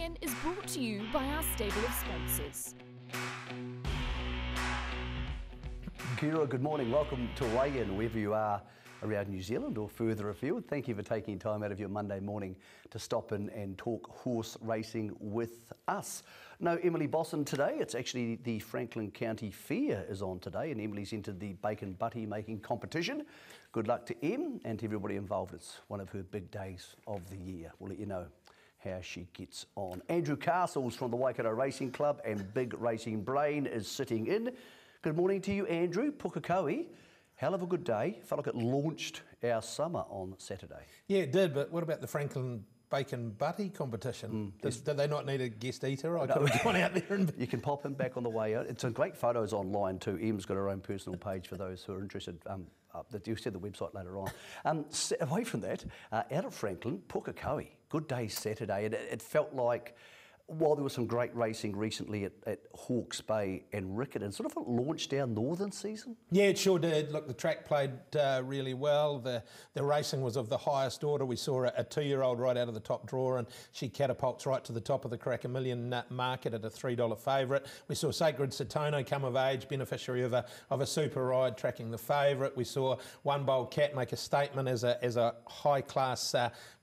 Weigh-In is brought to you by our stable of sponsors. Kira, good morning. Welcome to Weigh-In, wherever you are around New Zealand or further afield. Thank you for taking time out of your Monday morning to stop in and talk horse racing with us. No Emily Bosson today. It's actually the Franklin County Fair is on today, and Emily's entered the bacon butty making competition. Good luck to Em and to everybody involved. It's one of her big days of the year. We'll let you know how she gets on. Andrew Castles from the Waikato Racing Club and Big Racing Brain is sitting in. Good morning to you, Andrew. Pukekohe, hell of a good day. Felt like it launched our summer on Saturday. Yeah, it did, but what about the Franklin Bacon Butty competition? Did they not need a guest eater? I could have gone out there and... You can pop him back on the way out. It's some great photos online too. Em's got her own personal page for those who are interested. You'll see the website later on. Away from that, out of Franklin, Pukekohe, good day Saturday. It felt like, while there was some great racing recently at Hawke's Bay and Riccarton, sort of launched our northern season? Yeah, it sure did. Look, the track played really well. The racing was of the highest order. We saw a 2-year-old right out of the top draw, and she catapults right to the top of the Cracker Million market at a $3 favourite. We saw Sacred Satono come of age, beneficiary of a super ride, tracking the favourite. We saw One Bold Cat make a statement as a high-class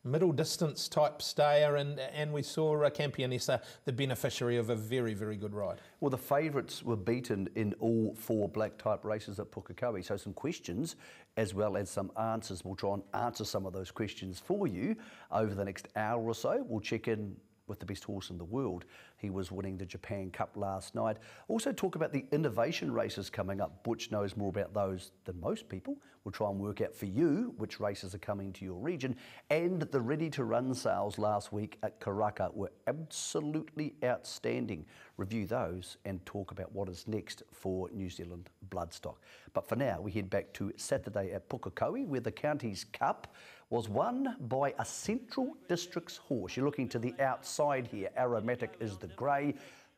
middle distance type stayer, and we saw Campionessa, the beneficiary of a very, very good ride. Well, the favourites were beaten in all 4 black type races at Pukekohe, so some questions as well as some answers. We'll try and answer some of those questions for you over the next hour or so. We'll check in with the best horse in the world. He was winning the Japan Cup last night. Also talk about the innovation races coming up. Butch knows more about those than most people. We'll try and work out for you which races are coming to your region. And the ready-to-run sales last week at Karaka were absolutely outstanding. Review those and talk about what is next for New Zealand bloodstock. But for now, we head back to Saturday at Pukekohe, where the Counties Cup was won by a Central Districts horse. You're looking to the outside here. Aromatic is the grey,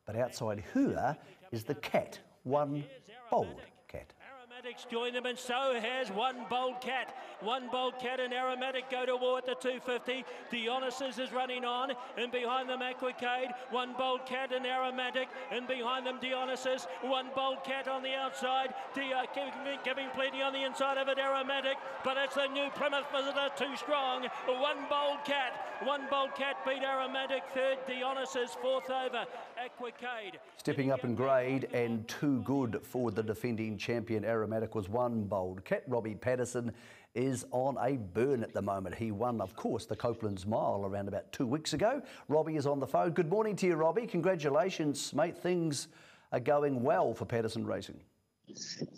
but outside her is the cat, One Bold Cat. Aromatic's joined them, and so has One Bold Cat. One Bold Cat and Aromatic go to war at the 250. Dionysus is running on, and behind them Aquicade. One Bold Cat and Aromatic, and behind them Dionysus. One Bold Cat on the outside. Giving plenty on the inside of it, Aromatic, but it's the New Plymouth Visitor too strong. One Bold Cat. One Bold Cat beat Aromatic third. Dionysus fourth over Aquicade. Stepping up in grade and too good for the defending champion Aromatic was One Bold Cat. Robbie Patterson is on a burn at the moment. He won, of course, the Copeland's Mile around about 2 weeks ago. Robbie is on the phone. Good morning to you, Robbie. Congratulations, mate. Things are going well for Patterson Racing.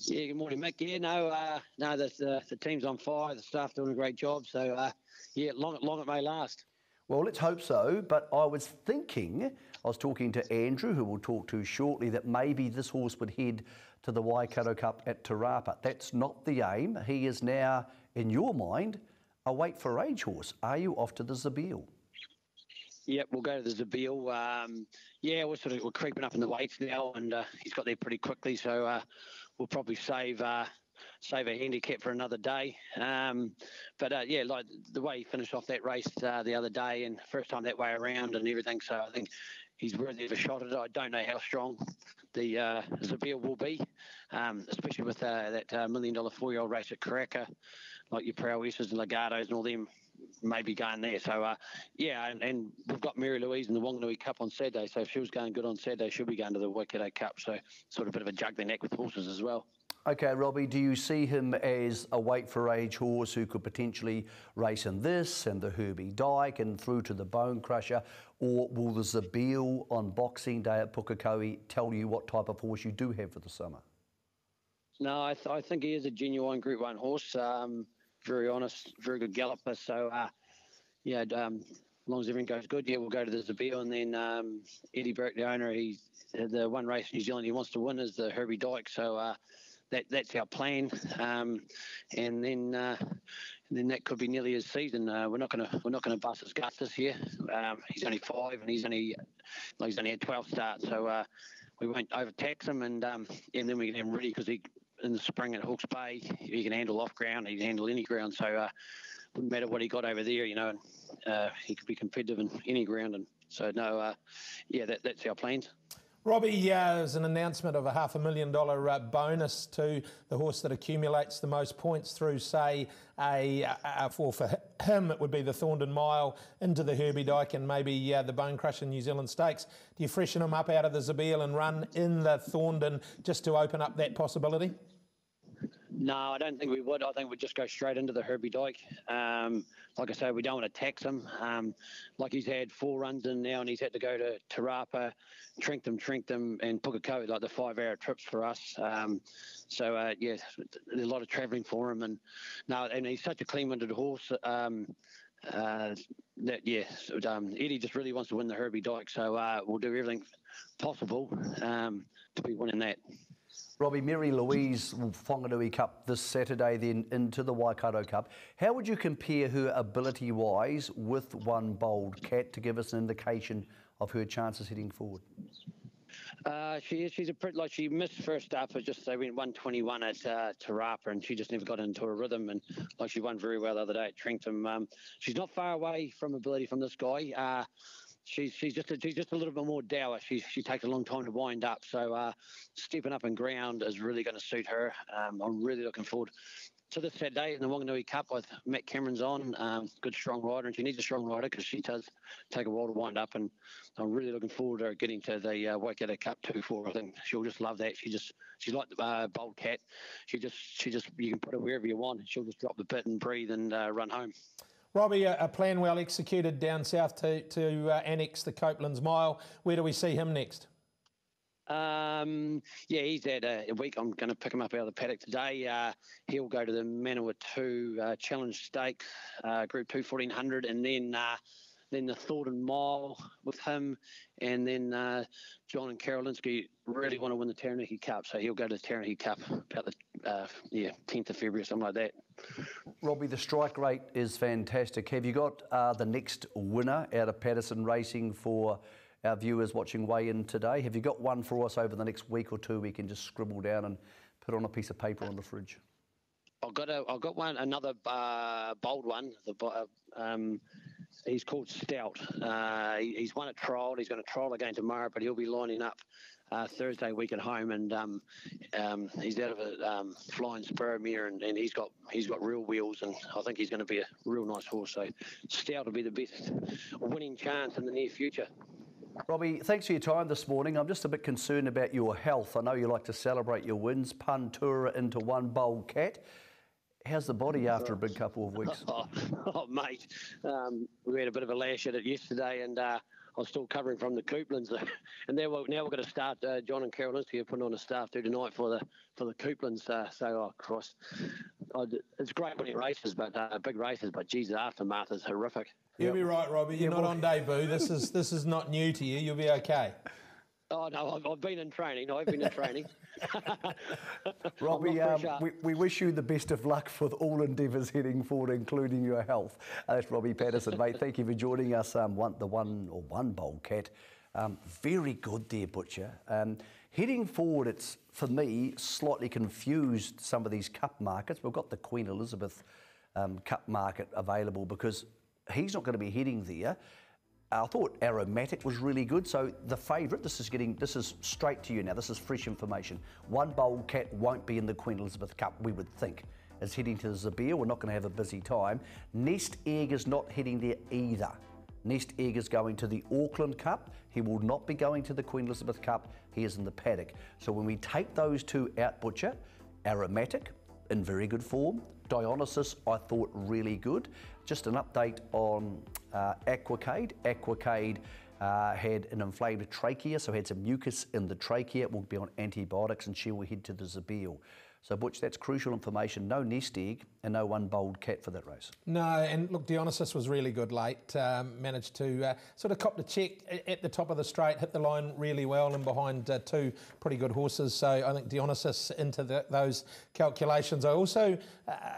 Yeah, good morning, Mick. Yeah, the team's on fire. The staff doing a great job. So, yeah, long it may last. Well, let's hope so. But I was talking to Andrew, who we'll talk to shortly, that maybe this horse would head to the Waikato Cup at Te Rapa. That's not the aim. He is now, in your mind, a weight for age horse. Are you off to the Zabeel? Yep, we'll go to the Zabeel. Yeah, we're creeping up in the weights now, and he's got there pretty quickly, so we'll probably save a handicap for another day. Yeah, like the way he finished off that race the other day, and first time that way around and everything, so I think he's worthy of a shot at it. I don't know how strong the Zabeel will be, especially with that $1 million 4-year-old race at Karaka, like your Prowesses and Legatos and all them maybe going there. So, yeah, and we've got Mary Louise in the Wanganui Cup on Saturday, so if she was going good on Saturday, she'll be going to the Waikato Cup, so sort of a bit of a juggling act with horses as well. Okay, Robbie, do you see him as a weight for age horse who could potentially race in this and the Herbie Dyke and through to the Bone Crusher, or will the Zabeel on Boxing Day at Pukekohe tell you what type of horse you do have for the summer? No, I think he is a genuine Group 1 horse. Very honest, very good galloper. So, yeah, as long as everything goes good, yeah, we'll go to the Zabeel. And then Eddie Burke, the owner, he's the one race in New Zealand he wants to win is the Herbie Dyke. So that's our plan. And then that could be nearly his season. We're not gonna bust his guts this year. He's only 5 and he's only had 12 starts. So we won't overtax him, and then we can have him ready because he in the spring at Hawke's Bay he can handle off ground. He can handle any ground. So wouldn't matter what he got over there, and he could be competitive in any ground. And so, no, that's our plans. Robbie, there's an announcement of a $500,000 bonus to the horse that accumulates the most points through, say, for him it would be the Thorndon Mile into the Herbie Dyke and maybe the Bone Crusher New Zealand Stakes. Do you freshen him up out of the Zabeel and run in the Thorndon just to open up that possibility? No, I don't think we would. I think we'd just go straight into the Herbie Dyke. Like I say, we don't want to tax him. Like he's had 4 runs in now, and he's had to go to Te Rapa, Trinkum, and Pukekohe, like the 5-hour trips for us. There's a lot of travelling for him, and he's such a clean-winded horse. Eddie just really wants to win the Herbie Dyke, so we'll do everything possible to be winning that. Robbie, Mary Louise will Whanganui Cup this Saturday, then into the Waikato Cup. How would you compare her ability-wise with One Bold Cat to give us an indication of her chances heading forward? She's a pretty, she missed first up, they went 121 at Te Rapa, and she just never got into a rhythm, and she won very well the other day at Trinkum. She's not far away from ability from this guy. She's just a little bit more dour. She takes a long time to wind up, so stepping up in ground is really going to suit her. I'm really looking forward to this Saturday in the Wanganui Cup with Matt Cameron's on. Good strong rider, and she needs a strong rider because she does take a while to wind up, and I'm really looking forward to her getting to the Waikato Cup 2-4. I think she'll just love that. She's like the Bold Cat. She just you can put her wherever you want, and she'll just drop the bit and breathe and run home. Robbie, a plan well executed down south to annex the Copeland's Mile. Where do we see him next? He's had a week. I'm going to pick him up out of the paddock today. He'll go to the Manawatu Challenge Stakes, Group 2 1400, and then the Thorndon Mile with him, and then John and Karolinski really want to win the Taranaki Cup, so he'll go to the Taranaki Cup about the 10th of February or something like that. Robbie, the strike rate is fantastic. Have you got the next winner out of Patterson Racing for our viewers watching weigh in today? Have you got one for us over the next week or two we can just scribble down and put on a piece of paper on the fridge? I've got one, another bold one. He's called Stout. He's won a trial. He's going to trial again tomorrow, but he'll be lining up Thursday week at home, and he's out of a Flying Sparrow mare, and he's got real wheels, and I think he's going to be a real nice horse. So Stout will be the best winning chance in the near future. Robbie, thanks for your time this morning. I'm just a bit concerned about your health. I know you like to celebrate your wins. Puntura into One Bold Cat. How's the body after a big couple of weeks? Mate, we had a bit of a lash at it yesterday, and I was still covering from the Cooplands. And now we're going to start. John and Karolinski are putting on a staff do tonight for the Cooplands. It's great winning races, but big races. But geez, the aftermath is horrific. You'll be right, Robbie. You're not on debut. This is not new to you. You'll be okay. Oh, no, I've been in training. Robbie, we wish you the best of luck for all endeavours heading forward, including your health. That's Robbie Patterson, mate. Thank you for joining us. One Bold Cat. Very good there, Butcher. Heading forward, it's, for me, slightly confused some of these cup markets. We've got the Queen Elizabeth Cup market available because he's not going to be heading there. I thought Aromatic was really good. So the favourite, this is straight to you now. This is fresh information. One Bold Cat won't be in the Queen Elizabeth Cup, we would think. Is heading to the Zabeel. We're not going to have a busy time. Nest Egg is not heading there either. Nest Egg is going to the Auckland Cup. He will not be going to the Queen Elizabeth Cup. He is in the paddock. So when we take those two out, Butcher, Aromatic in very good form. Dionysus, I thought really good. Just an update on Aquacade. Aquacade had an inflamed trachea, so had some mucus in the trachea. Will be on antibiotics, and she will head to the Zabeel. So, Butch, that's crucial information. No Nest Egg and no One Bold Cat for that race. No, and look, Dionysus was really good late. Managed to sort of cop the check at the top of the straight, hit the line really well and behind two pretty good horses. So I think Dionysus into those calculations. I also,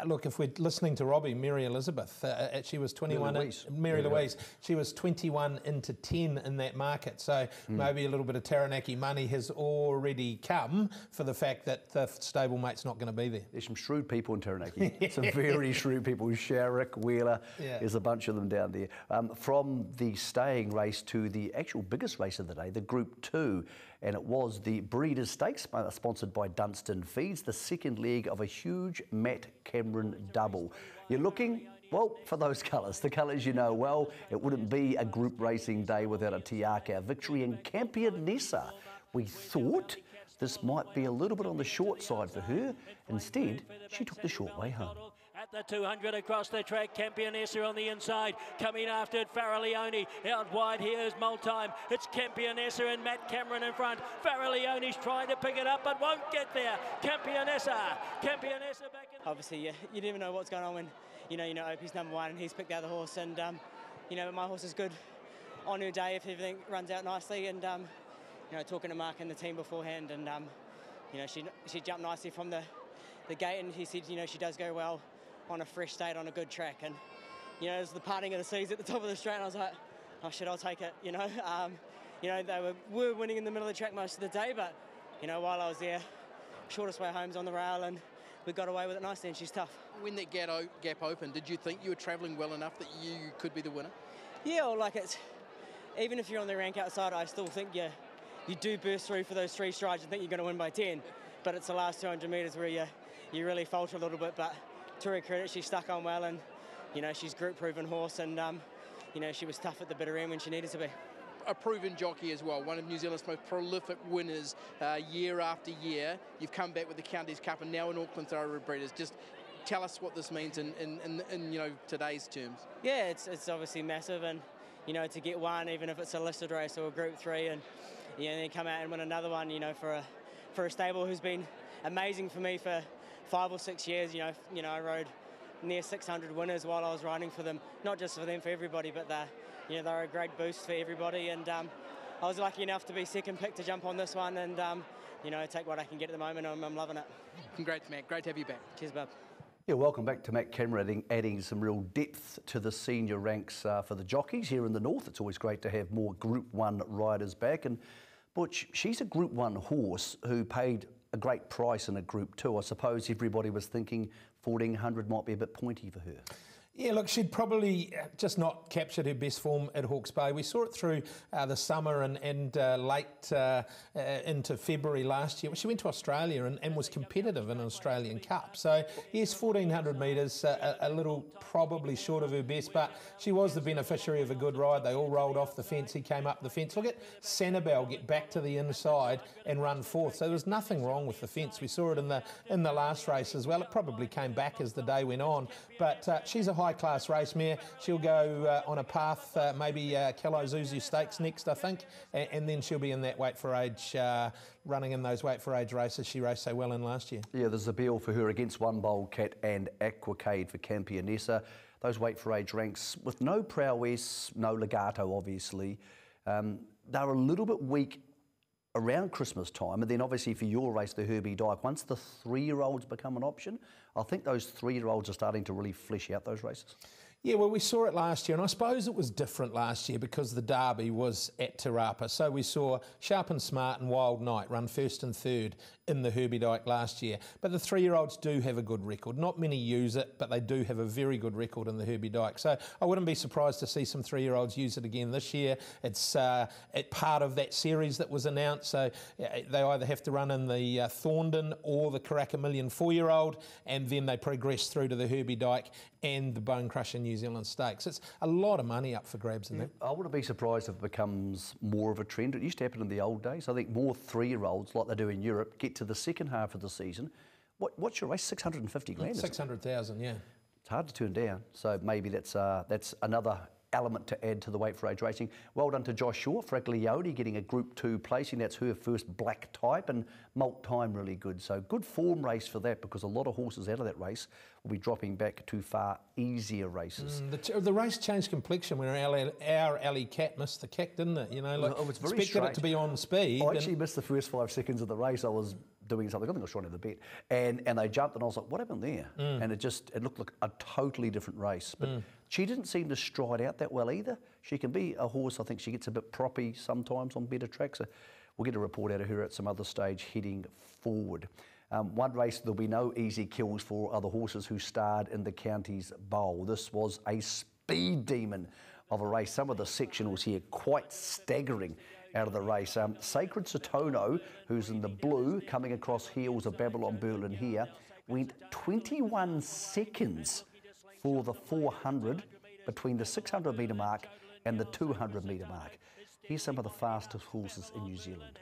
look, if we're listening to Robbie, Mary Elizabeth, she was 21. Mary Louise. She was 21 into 10 in that market. So maybe a little bit of Taranaki money has already come for the fact that the stablemate mate's not going to be there. There's some shrewd people in Taranaki. Some very shrewd people. Sharrock, Wheeler, there's a bunch of them down there. From the staying race to the actual biggest race of the day, the Group 2, and it was the Breeders' Stakes, sponsored by Dunstan Feeds, the second leg of a huge Matt Cameron double. You're looking, well, for those colours, the colours you know well. It wouldn't be a group racing day without a Tiaka victory, and Campionessa, we thought this might be a little bit on the short side for her. Instead, she took the short way home. At the 200 across the track, Campionessa on the inside. Coming after it, Farrelleone. Out wide here is Multime. It's Campionessa and Matt Cameron in front. Farrelleone's trying to pick it up but won't get there. Campionessa back in. Obviously, you never know what's going on when, you know Opie's number one and he's picked out the horse. And, my horse is good on her day if everything runs out nicely. And, talking to Mark and the team beforehand, and, she jumped nicely from the gate, and he said, she does go well on a fresh state on a good track. And it was the parting of the seas at the top of the straight, and I was like, oh shit, I'll take it. They were winning in the middle of the track most of the day, but while I was there, shortest way home's on the rail, and we got away with it nicely, and she's tough. When that gap opened, did you think you were travelling well enough that you could be the winner? Yeah, well, even if you're on the rank outside, I still think you do burst through for those 3 strides and think you're going to win by 10, but it's the last 200 metres where you really falter a little bit. But to her credit, she stuck on well, and she's group-proven horse, and she was tough at the bitter end when she needed to be. A proven jockey as well, one of New Zealand's most prolific winners year after year. You've come back with the Counties Cup and now in Auckland Thoroughbred Breeders. Just tell us what this means in today's terms. Yeah, it's obviously massive, and to get one, even if it's a listed race or a Group 3, and then come out and win another one, for a stable who's been amazing for me for 5 or 6 years. I rode near 600 winners while I was riding for them, not just for them, for everybody, but they're a great boost for everybody. And I was lucky enough to be second pick to jump on this one, and take what I can get at the moment. I'm loving it. Congrats, Matt. Great to have you back. Cheers, bub. Yeah, welcome back to Matt Cameron, adding some real depth to the senior ranks for the jockeys here in the north. It's always great to have more Group 1 riders back. And Butch, she's a Group 1 horse who paid a great price in a Group 2. I suppose everybody was thinking 1400 might be a bit pointy for her. Yeah, look, she'd probably just not captured her best form at Hawke's Bay. We saw it through the summer and late into February last year. She went to Australia and was competitive in an Australian Cup. So, yes, 1400 metres, a little probably short of her best, but she was the beneficiary of a good ride. They all rolled off the fence. He came up the fence. Look at Sanibel get back to the inside and run fourth. So there was nothing wrong with the fence. We saw it in the last race as well. It probably came back as the day went on, but she's a high-class race mare. She'll go on a path, maybe Kalamazoo Stakes next, I think, and then she'll be in that weight for age, running in those weight for age races she raced so well in last year. Yeah, there's a bill for her against One Bold Cat and Aquacade for Campionessa. Those weight for age ranks with no prowess, no legato, obviously. They're a little bit weak around Christmas time, and then obviously for your race, the Herbie Dyke, once the 3-year-olds become an option, I think those 3-year-olds are starting to really flesh out those races. Yeah, well, we saw it last year, and I suppose it was different last year because the Derby was at Te Rapa. So we saw Sharp and Smart and Wild Knight run first and third in the Herbie Dyke last year. But the 3-year-olds do have a good record. Not many use it, but they do have a very good record in the Herbie Dyke. So I wouldn't be surprised to see some 3-year-olds use it again this year. It's part of that series that was announced. So they either have to run in the Thorndon or the Karaka Million 4-year-old, and then they progress through to the Herbie Dyke and the Bone Crusher New Zealand Stakes. It's a lot of money up for grabs in that. I wouldn't be surprised if it becomes more of a trend. It used to happen in the old days. I think more 3-year-olds, like they do in Europe, get to the second half of the season. What's your race? 650 grand? 600,000, yeah. It's hard to turn down. So maybe that's another element to add to the weight for age racing. Well done to Josh Shaw, Fraglione getting a Group 2 placing. That's her first black type, and Malt Time really good. So good form race for that, because a lot of horses out of that race will be dropping back to far easier races. The race changed complexion when our alley cat missed the kick, didn't it? It's very expected strange. It to be on speed. I actually missed the first 5 seconds of the race. I was doing something. I think I was trying to the bet, and they jumped, and I was like, "What happened there?" And it looked like a totally different race. But she didn't seem to stride out that well either. She can be a horse. I think she gets a bit proppy sometimes on better tracks. So we'll get a report out of her at some other stage heading forward. One race, there'll be no easy kills for other horses who starred in the Counties Bowl. This was a speed demon of a race. Some of the sectionals here quite staggering out of the race. Sacred Satono, who's in the blue, coming across heels of Babylon Berlin here, went 21 seconds for the 400 between the 600 metre mark and the 200 metre mark. Here's some of the fastest horses in New Zealand.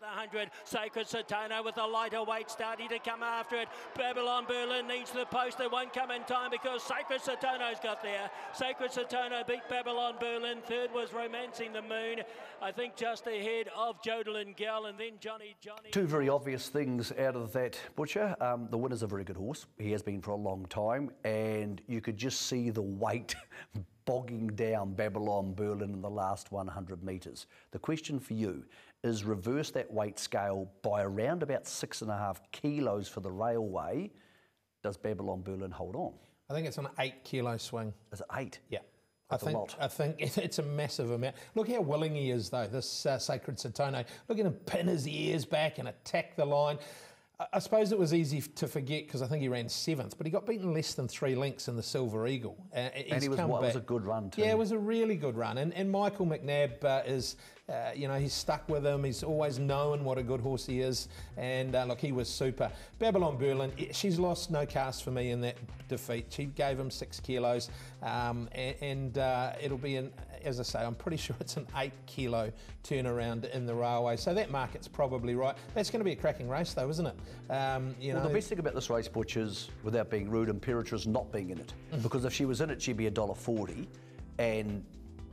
100, Sacred Satono with a lighter weight starting to come after it. Babylon Berlin needs the post. It won't come in time because Sacred Satono's got there. Sacred Satono beat Babylon Berlin. Third was Romancing the Moon, I think just ahead of Jodelin Gal, and then Johnny. Two very obvious things out of that, Butcher. The winner's a very good horse. He has been for a long time, and you could just see the weight bogging down Babylon Berlin in the last 100 metres. The question for you is reverse that weight scale by around about 6.5 kilos for the railway. Does Babylon Berlin hold on? I think it's an 8 kilo swing. Is it 8? Yeah. That's a lot. I think it's a massive amount. Look how willing he is, though, this Sacred Satono. Look at him pin his ears back and attack the line. I suppose it was easy to forget because I think he ran 7th, but he got beaten less than 3 lengths in the Silver Eagle. And it was a good run too. Yeah, it was a really good run. And Michael McNabb is, he's stuck with him. He's always known what a good horse he is. And look, he was super. Babylon Berlin, she's lost no cast for me in that defeat. She gave him 6 kilos. It'll be as I say, I'm pretty sure it's an 8 kilo turnaround in the railway. So that market's probably right. That's going to be a cracking race though, isn't it? Well, the best thing about this race, Butch, is, without being rude, Imperatrice not being in it. Because if she was in it, she'd be $1.40 and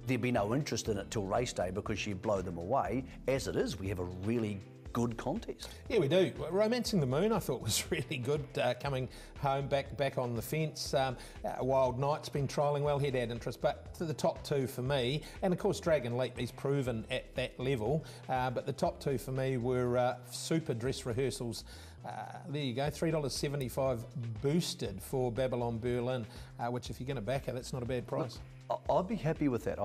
there'd be no interest in it till race day because she'd blow them away. As it is, we have a really good contest. Yeah, we do. Romancing the Moon, I thought, was really good, coming home back on the fence. Wild Knight's been trialling well, he'd had interest, but to the top two for me, and of course Dragon Leap, he's proven at that level, but the top two for me were super dress rehearsals. There you go, $3.75 boosted for Babylon Berlin, which if you're going to back her, that's not a bad price. I'd be happy with that.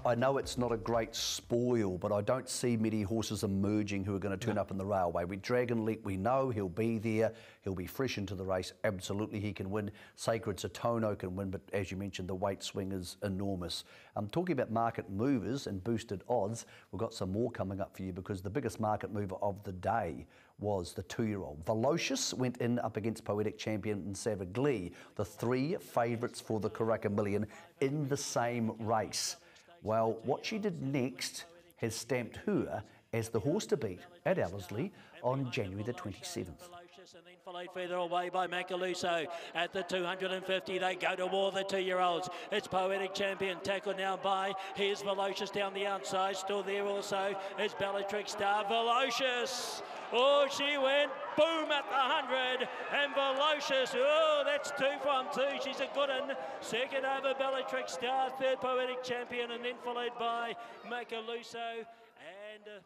I know it's not a great spoil, but I don't see many horses emerging who are going to turn up in the railway. With Dragon Leap, we know he'll be there. He'll be fresh into the race. Absolutely, he can win. Sacred Satono can win, but as you mentioned, the weight swing is enormous. Talking about market movers and boosted odds, we've got some more coming up for you because the biggest market mover of the day was the 2-year-old. Velocious went in up against Poetic Champion and Savaglee, the 3 favourites for the Karaka Million in the same race. Well, what she did next has stamped her as the horse to beat at Ellerslie on January the 27th. And then followed further away by Macaluso at the 250. They go to war, the 2-year-olds. It's Poetic Champion, tackled now by, here's Velocious down the outside. Still there also is Bellatrix Star. Velocious, oh, she went boom at the 100. And Velocious, oh, that's 2 from 2. She's a good one. Second over Bellatrix Star, third Poetic Champion, and then followed by Macaluso. And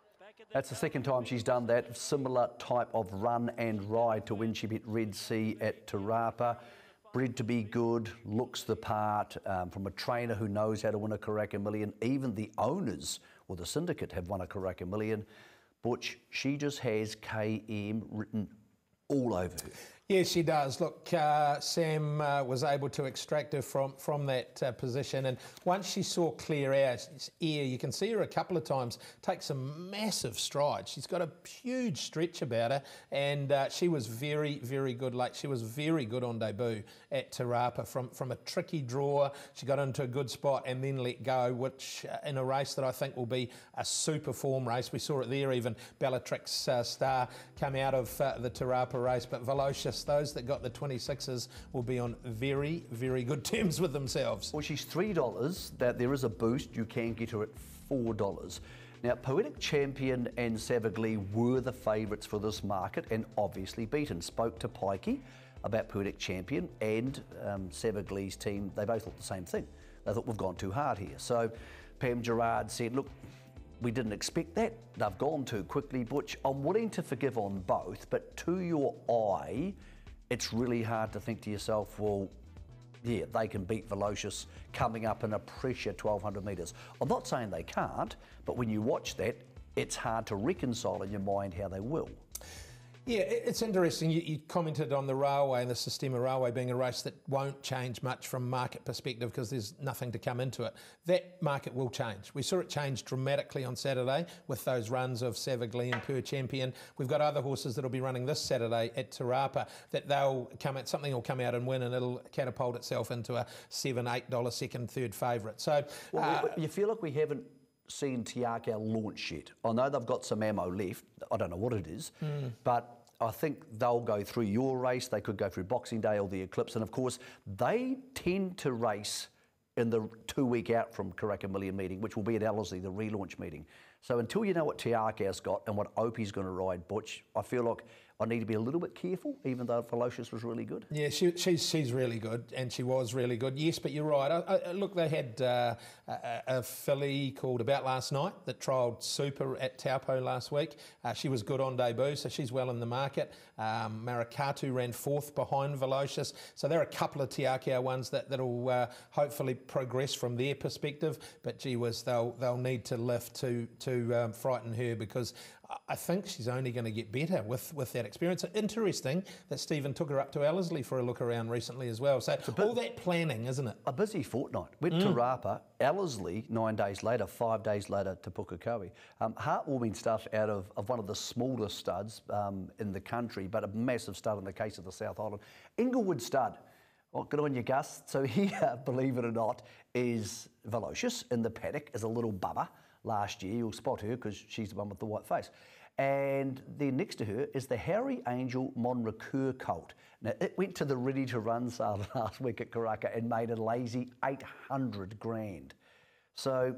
that's the second time she's done that. Similar type of run and ride to when she beat Red Sea at Te Rapa. Bred to be good, looks the part, from a trainer who knows how to win a Karaka Million. Even the owners or the syndicate have won a Karaka Million. Butch, she just has KM written all over her. Yes, she does. Look, Sam was able to extract her from that position, and once she saw clear air, you can see her a couple of times take some massive strides. She's got a huge stretch about her, and she was very, very good late. She was very good on debut at Te Rapa from a tricky draw. She got into a good spot and then let go, which in a race that I think will be a super form race. We saw it there, even Bellatrix Star come out of the Te Rapa race, but Velocious, those that got the 26s will be on very, very good terms with themselves. Well, she's $3. That there is a boost. You can get her at $4. Now, Poetic Champion and Savaglee were the favourites for this market and obviously beaten. Spoke to Pikey about Poetic Champion and Savaglee's team. They both thought the same thing. They thought, we've gone too hard here. So Pam Gerard said, look, we didn't expect that. They've gone too quickly, Butch. I'm willing to forgive on both, but to your eye, it's really hard to think to yourself, well, yeah, they can beat Velocious coming up in a pressure 1,200 metres. I'm not saying they can't, but when you watch that, it's hard to reconcile in your mind how they will. Yeah, it's interesting. You commented on the railway and the Sistema Railway being a race that won't change much from market perspective because there's nothing to come into it. That market will change. We saw it change dramatically on Saturday with those runs of Savagly and Per Champion. We've got other horses that'll be running this Saturday at Te Rapa that something will come out and win, and it'll catapult itself into a $7, $8 second, third favourite. So, you feel like we haven't seen Te Akau launch yet. I know they've got some ammo left. I don't know what it is, but I think they'll go through your race. They could go through Boxing Day or the Eclipse, and of course they tend to race in the 2 week out from Karaka Million meeting, which will be at Ellerslie, the relaunch meeting. So until you know what Te Akau's got and what Opie's going to ride, Butch, I feel like I need to be a little bit careful, even though Velocious was really good. Yeah, she's really good, and she was really good. Yes, but you're right. Look, they had a filly called About Last Night that trialled super at Taupo last week. She was good on debut, so she's well in the market. Maracatu ran fourth behind Velocious. So there are a couple of Te Akau ones that'll hopefully progress from their perspective. But gee whiz, they'll need to lift to frighten her, because I think she's only going to get better with that experience. Interesting that Stephen took her up to Ellerslie for a look around recently as well. So all that planning, isn't it? A busy fortnight. Went to Rapa, Ellerslie 9 days later, 5 days later to Pukekohe. Heartwarming stuff out of one of the smaller studs in the country, but a massive stud in the case of the South Island. Inglewood stud. Well, good on you, Gus. So here, believe it or not, is Velocious in the paddock as a little bubba. Last year, you'll spot her because she's the one with the white face. And then next to her is the Harry Angel Monrecur colt. Now, it went to the Ready to Run sale last week at Karaka and made a lazy 800 grand. So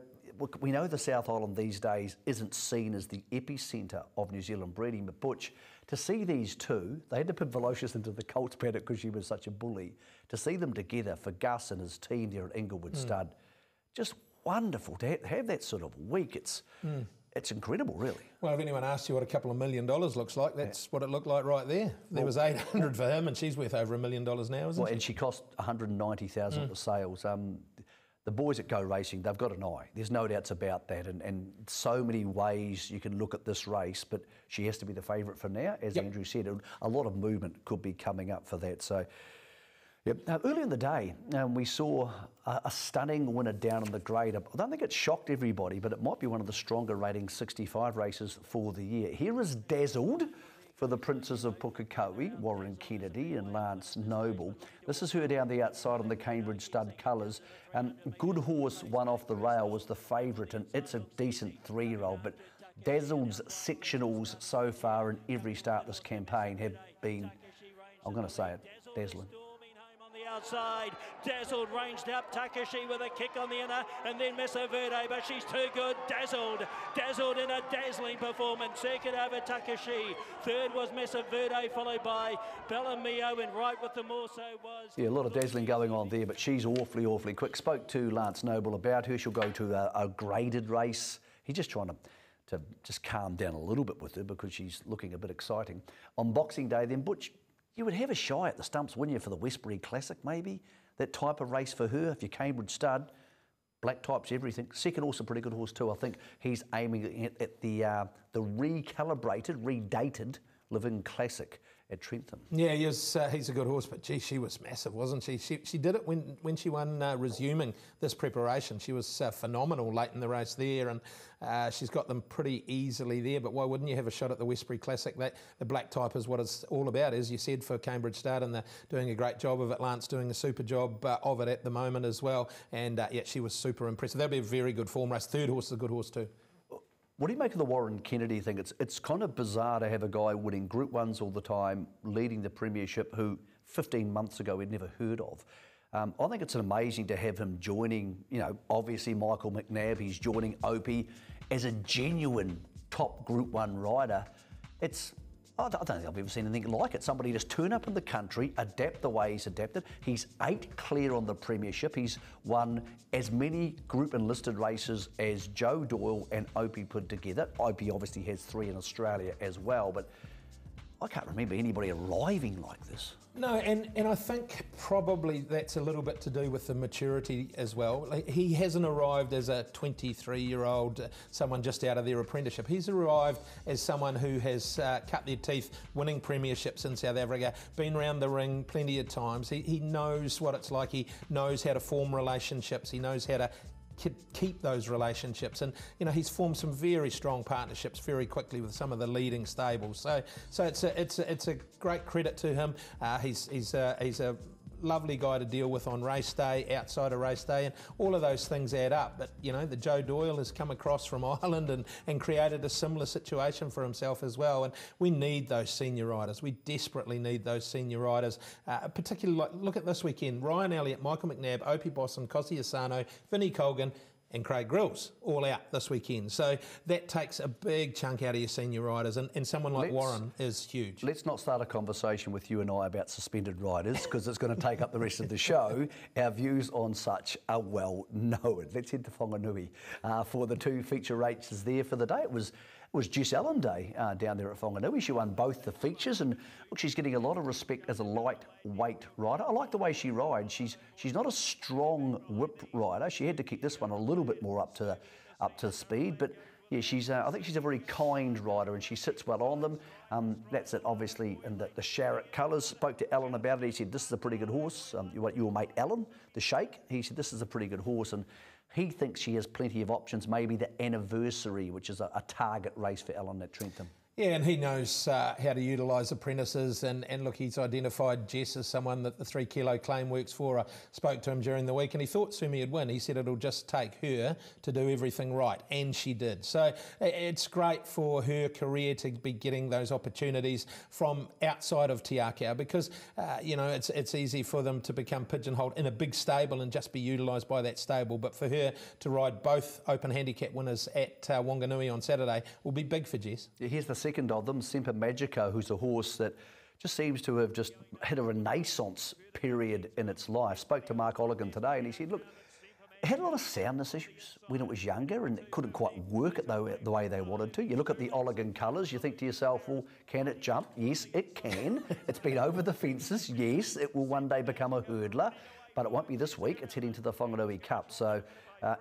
we know the South Island these days isn't seen as the epicentre of New Zealand breeding, but Butch, to see these two, they had to put Velocious into the colts paddock because she was such a bully. To see them together for Gus and his team there at Inglewood Stud, just wonderful to have that sort of week. It's incredible, really. Well, if anyone asked you what a couple of $1 million looks like, that's what it looked like right there. There was 800 for him, and she's worth over $1 million now, isn't she? And she cost 190,000 at the sales. The boys at Go Racing, they've got an eye. There's no doubts about that, and so many ways you can look at this race, but she has to be the favourite for now. As Andrew said, a lot of movement could be coming up for that. So. Yep. Now, earlier in the day, we saw a stunning winner down in the grade. I don't think it shocked everybody, but it might be one of the stronger rating 65 races for the year. Here is Dazzled for the Princes of Pukekohe, Warren Kennedy and Lance Noble. This is her down the outside on the Cambridge stud colours. Good Horse One Off the Rail was the favourite, and it's a decent 3-year-old, but Dazzled's sectionals so far in every start this campaign have been, I'm going to say it, dazzling. Outside, Dazzled ranged up, Takashi with a kick on the inner, and then Mesa Verde, but she's too good. Dazzled in a dazzling performance. Second over Takashi. Third was Mesa Verde, followed by Bellamio, and right with them also was... Yeah, a lot of dazzling going on there, but she's awfully quick. Spoke to Lance Noble about her. She'll go to a graded race. He's just trying to just calm down a little bit with her because she's looking a bit exciting. On Boxing Day then, Butch, you would have a shy at the stumps, wouldn't you, for the Westbury Classic, maybe? That type of race for her, if you're Cambridge stud, black types, everything. Second horse, a pretty good horse too. I think he's aiming at the recalibrated, redated Living Classic at Trentham. Yeah, he's a good horse, but gee, she was massive, wasn't she? She did it when she won resuming this preparation. She was phenomenal late in the race there, and she's got them pretty easily there. But why wouldn't you have a shot at the Westbury Classic? The black type is what it's all about, as you said, for Cambridge Stud, and they're doing a great job of it. Lance doing a super job of it at the moment as well. And yeah, she was super impressive. That'll be a very good form race. Third horse is a good horse too. What do you make of the Warren Kennedy thing? It's kind of bizarre to have a guy winning Group 1s all the time, leading the premiership, who 15 months ago we'd never heard of. I think it's amazing to have him joining, obviously Michael McNabb, he's joining Opie as a genuine top Group 1 rider. I don't think I've ever seen anything like it. Somebody just turn up in the country, adapt the way he's adapted. He's 8 clear on the premiership. He's won as many group enlisted races as Joe Doyle and Opie put together. Opie obviously has 3 in Australia as well, but I can't remember anybody arriving like this. No, and I think probably that's a little bit to do with the maturity as well. Like, he hasn't arrived as a 23-year-old, someone just out of their apprenticeship. He's arrived as someone who has cut their teeth winning premierships in South Africa, been around the ring plenty of times. He knows what it's like. He knows how to form relationships. He knows how to keep those relationships, and he's formed some very strong partnerships very quickly with some of the leading stables. So it's a great credit to him. He's a lovely guy to deal with on race day, outside of race day, and all of those things add up. But the Joe Doyle has come across from Ireland and created a similar situation for himself as well. And we need those senior riders. We desperately need those senior riders. Particularly, look at this weekend: Ryan Elliott, Michael McNabb, Opie Bosson, Kossi Asano, Vinnie Colgan, and Craig Grills all out this weekend. So that takes a big chunk out of your senior riders, and someone like Warren is huge. Let's not start a conversation with you and I about suspended riders, because it's going to take up the rest of the show. Our views on such are well known. Let's head to Whanganui for the 2 feature races there for the day. It was Jess Allen Day down there at Whanganui. She won both the features, and look, she's getting a lot of respect as a lightweight rider. I like the way she rides. She's not a strong whip rider. She had to keep this one a little bit more up to speed, but yeah, I think she's a very kind rider, and she sits well on them. That's it, obviously, in the Sharrock colours. Spoke to Alan about it. He said, this is a pretty good horse. Your mate Alan, the Sheikh, he said, this is a pretty good horse, and he thinks she has plenty of options, maybe the Anniversary, which is a target race for Alan at Trentham. Yeah, and he knows how to utilise apprentices, and look, he's identified Jess as someone that the 3 kilo claim works for. I spoke to him during the week, and he thought Sumi would win. He said it'll just take her to do everything right, and she did. So it's great for her career to be getting those opportunities from outside of Te Akau, because it's easy for them to become pigeonholed in a big stable and just be utilised by that stable. But for her to ride both Open Handicap winners at Wanganui on Saturday will be big for Jess. Yeah, here's the second of them, Semper Magico, who's a horse that just seems to have just hit a renaissance period in its life. Spoke to Mark Olligan today, and he said, look, it had a lot of soundness issues when it was younger, and it couldn't quite work it the way they wanted to. You look at the Olligan colours, you think to yourself, well, can it jump? Yes, it can. It's been over the fences. Yes, it will one day become a hurdler, but it won't be this week. It's heading to the Whanganui Cup. So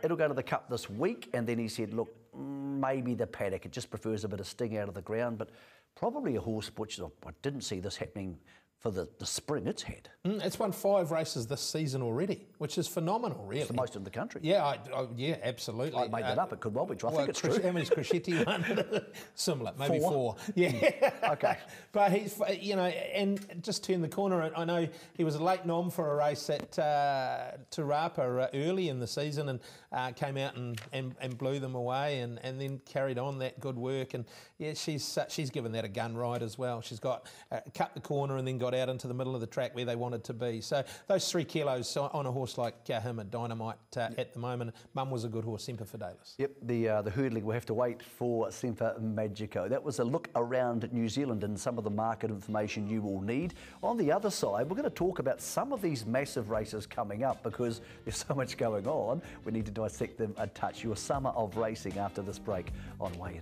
it'll go to the Cup this week, and then he said, look, maybe the paddock. It just prefers a bit of sting out of the ground, but probably a horse which I didn't see this happening for the spring it's had. It's won 5 races this season already, which is phenomenal, really. It's the most in the country. Yeah, yeah, absolutely. I made that up. It could well be true. I think it's true. How many's Crescetti won? Similar, maybe 4. Yeah. Okay. But he's, and just turned the corner. I know he was a late nom for a race at Te Rapa early in the season, and came out and blew them away, and then carried on that good work. And yeah, she's given that a gun ride as well. She's got cut the corner and then got out into the middle of the track where they wanted to be. So those 3 kilos on a horse like him at Dynamite at the moment. Mum was a good horse, Semper Fidelis. Yep, the hurdling, we'll have to wait for Semper Magico. That was a look around New Zealand and some of the market information you will need. On the other side, we're going to talk about some of these massive races coming up, because there's so much going on. We need to dissect them a touch. Your summer of racing after this break on Weigh In.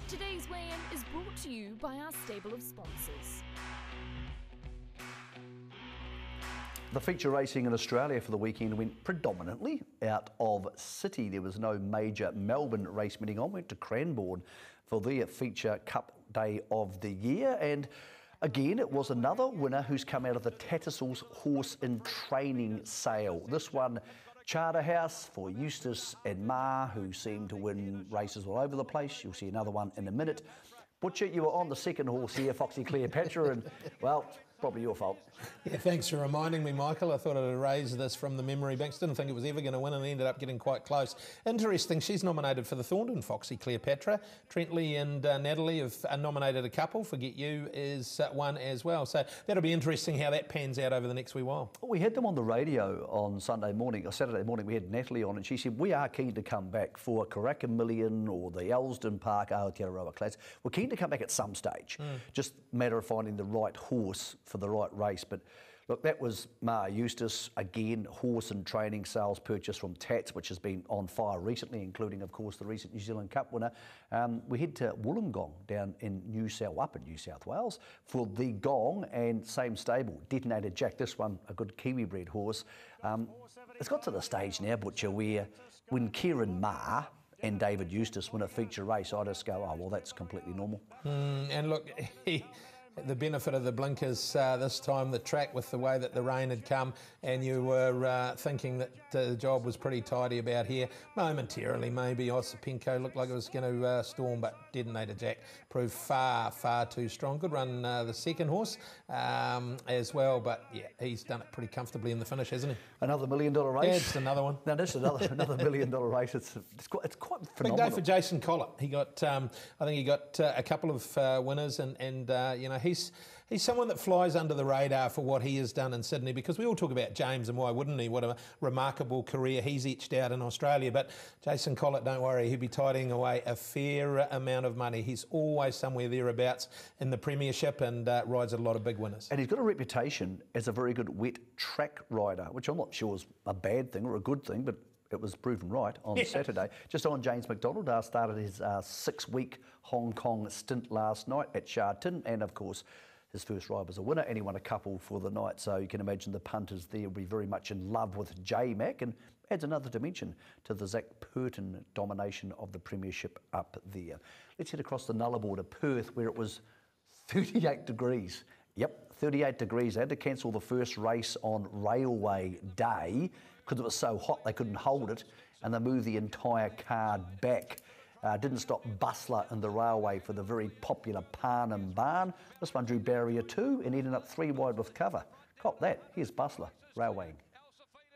Today's weigh-in is brought to you by our stable of sponsors. The feature racing in Australia for the weekend went predominantly out of city. There was no major Melbourne race meeting on. Went to Cranbourne for the feature cup day of the year. And again, it was another winner who's come out of the Tattersalls Horse in Training sale. This one, Charterhouse for Eustace and Ma, who seem to win races all over the place. You'll see another one in a minute. Butcher, you were on the second horse here, Foxy Cleopatra, and well, probably your fault. Yeah, thanks for reminding me, Michael. I thought I'd erase this from the memory banks. Didn't think it was ever going to win and ended up getting quite close. Interesting, she's nominated for the Thornton Foxy, Cleopatra. Trentley and Natalie have nominated a couple. Forget You is one as well. So that'll be interesting how that pans out over the next wee while. Well, we had them on the radio on Sunday morning, or Saturday morning. We had Natalie on, and she said, we are keen to come back for Karaka Million or the Elsdon Park Aotearoa Class. We're keen to come back at some stage. Just a matter of finding the right horse for the right race. But look, that was Ma Eustace, again, horse and training sales purchase from Tats, which has been on fire recently, including, of course, the recent New Zealand Cup winner. We head to Wollongong down in New South Wales for the Gong, and same stable, Detonator Jack. This one, a good Kiwi bred horse. It's got to the stage now, Butcher, where when Kieran Ma and David Eustace win a feature race, I just go, oh, well, that's completely normal. And look, the benefit of the blinkers this time, the track with the way that the rain had come, and you were thinking that the job was pretty tidy about here. Momentarily, maybe Osipenko looked like it was going to storm, but Detonator Jack proved far, far too strong. Good run, the second horse as well, but yeah, he's done it pretty comfortably in the finish, hasn't he? Another $1 million race. Yeah, it's another one. No, that's another $1 million race. It's quite phenomenal. Big day for Jason Collett. He got, I think he got a couple of winners, and you know, he's someone that flies under the radar for what he has done in Sydney, because we all talk about James, and why wouldn't he? What a remarkable career he's etched out in Australia. But Jason Collett, don't worry, he'll be tidying away a fair amount of money. He's always somewhere thereabouts in the premiership, and rides a lot of big winners. And he's got a reputation as a very good wet track rider, which I'm not sure is a bad thing or a good thing, but it was proven right on Saturday. Just on, James McDonald started his 6-week Hong Kong stint last night at Sha Tin, and of course his first ride was a winner, and he won a couple for the night. So you can imagine the punters there will be very much in love with J-Mac, and adds another dimension to the Zach Purton domination of the premiership up there. Let's head across the Nullarbor to Perth, where it was 38 degrees. Yep, 38 degrees. They had to cancel the first race on Railway Day because it was so hot they couldn't hold it, and they moved the entire card back. Didn't stop Bustler in the Railway for the very popular Parnham Barn. This one drew barrier 2 and ended up 3 wide with cover. Cop that. Here's Bustler, Railwaying.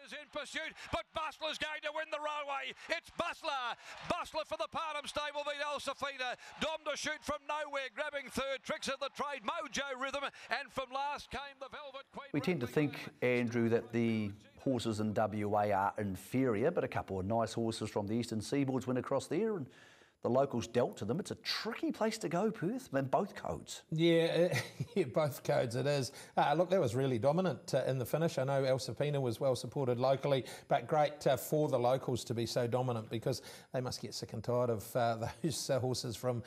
In pursuit, but Bustler's going to win the Railway. It's Bustler for the Parnham stable beat Elsafina. Dom to shoot from nowhere, grabbing third. Tricks of the Trade, Mojo Rhythm, and from last came the Velvet Queen. We tend to think, Andrew, that the horses in WA are inferior, but a couple of nice horses from the Eastern Seaboards went across there, and the locals dealt to them. It's a tricky place to go, Perth, in both codes. Yeah, both codes it is. Look, that was really dominant in the finish. I know Elsapina was well supported locally, but great for the locals to be so dominant, because they must get sick and tired of those horses from